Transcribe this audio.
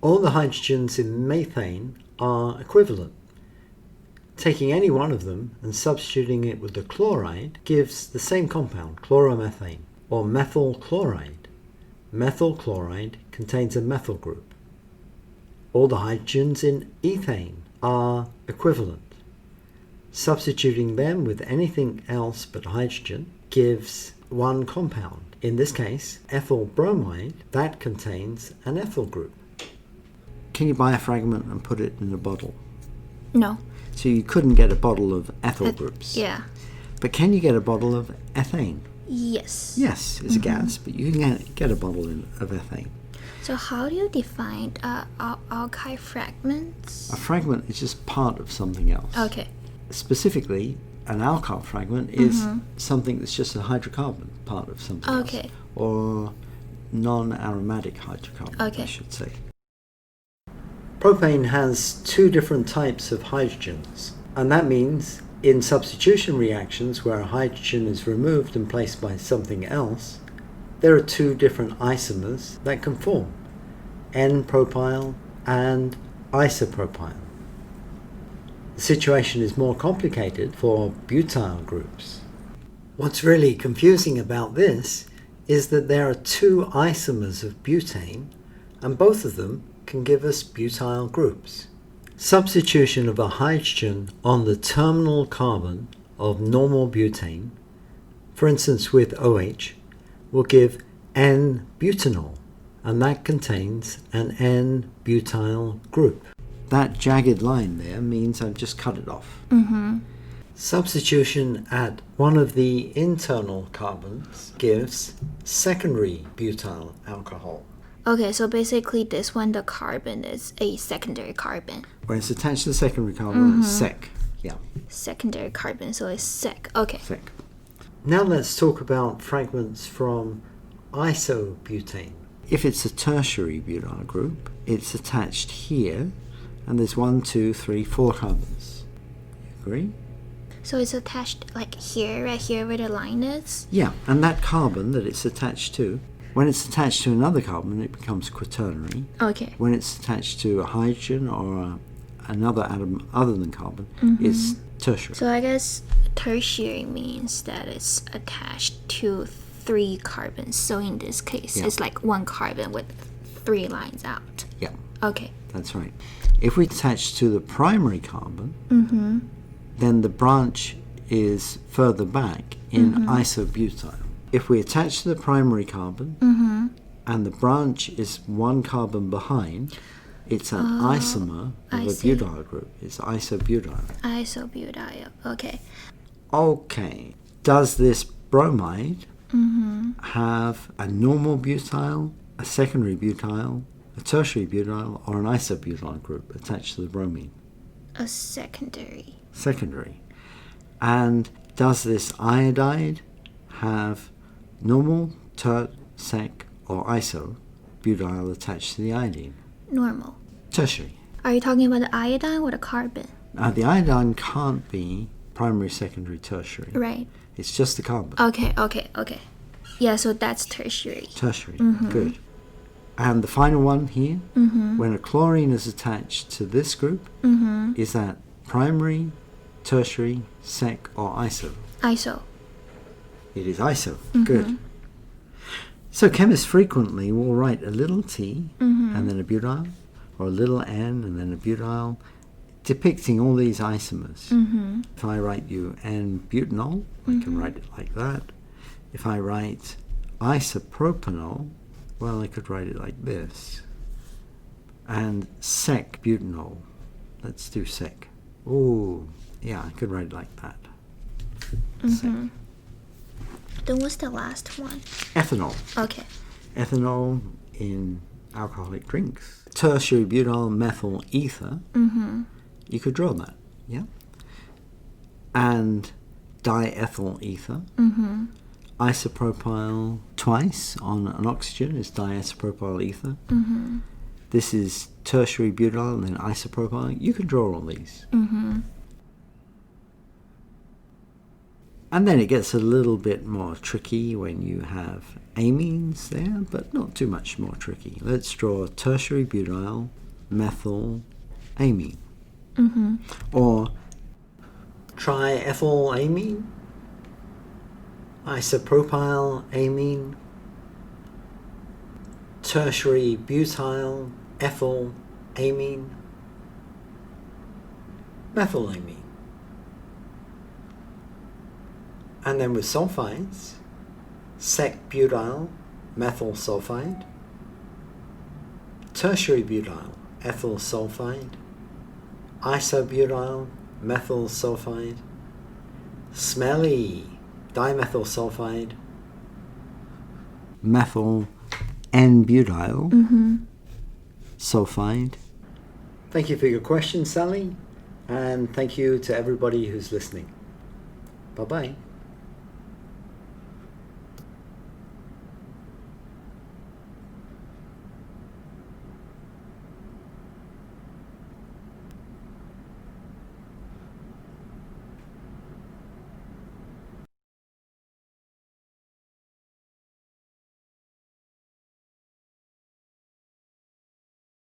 All the hydrogens in methane are equivalent. Taking any one of them and substituting it with the chloride gives the same compound, chloromethane, or methyl chloride. Methyl chloride contains a methyl group. All the hydrogens in ethane are equivalent. Substituting them with anything else but hydrogen gives one compound. In this case, ethyl bromide, that contains an ethyl group. Can you buy a fragment and put it in a bottle? No. So you couldn't get a bottle of ethyl groups? Yeah. But can you get a bottle of ethane? Yes. Yes, it's a gas, but you can get a bottle of ethane. So how do you define alkyl fragments? A fragment is just part of something else. Okay. Specifically, an alkyl fragment is something that's just a hydrocarbon, part of something else. Or non-aromatic hydrocarbon, I should say. Propane has two different types of hydrogens, and that means in substitution reactions where a hydrogen is removed and placed by something else, there are two different isomers that can form, n-propyl and isopropyl. The situation is more complicated for butyl groups. What's really confusing about this is that there are two isomers of butane, and both of them can give us butyl groups. Substitution of a hydrogen on the terminal carbon of normal butane, for instance with OH, will give n-butanol, and that contains an n-butyl group. That jagged line there means I've just cut it off. Substitution at one of the internal carbons gives secondary butyl alcohol. Okay, so basically this one, the carbon is a secondary carbon. When it's attached to the secondary carbon, it's sec. Yeah. Secondary carbon, so it's sec. Okay. Sec. Now let's talk about fragments from isobutane. If it's a tertiary butyl group, it's attached here, and there's 1, 2, 3, 4 carbons. You agree? So it's attached like here, right here where the line is? Yeah, and that carbon that it's attached to, when it's attached to another carbon, it becomes quaternary. Okay. When it's attached to a hydrogen or another atom other than carbon, it's tertiary. So I guess tertiary means that it's attached to 3 carbons. So in this case, it's like 1 carbon with 3 lines out. Yeah. Okay. That's right. If we attach to the primary carbon, then the branch is further back in isobutyl. If we attach to the primary carbon and the branch is 1 carbon behind, it's an isomer of a butyl group. It's isobutyl. Isobutyl, okay. Okay. Does this bromide have a normal butyl, a secondary butyl, a tertiary butyl, or an isobutyl group attached to the bromine? A secondary. Secondary. And does this iodide have normal, tert, sec, or iso butyl attached to the iodine? Normal. Tertiary. Are you talking about the iodine or the carbon? The iodine can't be primary, secondary, tertiary. Right. It's just the carbon. Okay. Yeah, so that's tertiary. Tertiary. Good. And the final one here, when a chlorine is attached to this group, is that primary, tertiary, sec, or iso? Iso. It is iso. Good. So chemists frequently will write a little t and then a butyl, or a little n and then a butyl, depicting all these isomers. If I write you n-butanol, I can write it like that. If I write isopropanol, well, I could write it like this. And sec-butanol. Let's do sec. Oh, yeah, I could write it like that. Sec. Then what's the last one? Ethanol. Okay. Ethanol in alcoholic drinks. Tertiary butyl methyl ether. You could draw that, yeah? And diethyl ether. Isopropyl twice on an oxygen is diisopropyl ether. This is tertiary butyl and then isopropyl. You could draw all these. And then it gets a little bit more tricky when you have amines there, but not too much more tricky. Let's draw tertiary butyl methyl amine. Mm-hmm. Or triethylamine, isopropyl amine, tertiary butyl ethyl amine, methylamine. And then with sulfides, sec-butyl methyl sulfide, tertiary butyl ethyl sulfide, isobutyl methyl sulfide, smelly dimethyl sulfide, methyl n-butyl sulfide. Thank you for your question, Sally, and thank you to everybody who's listening. Bye-bye.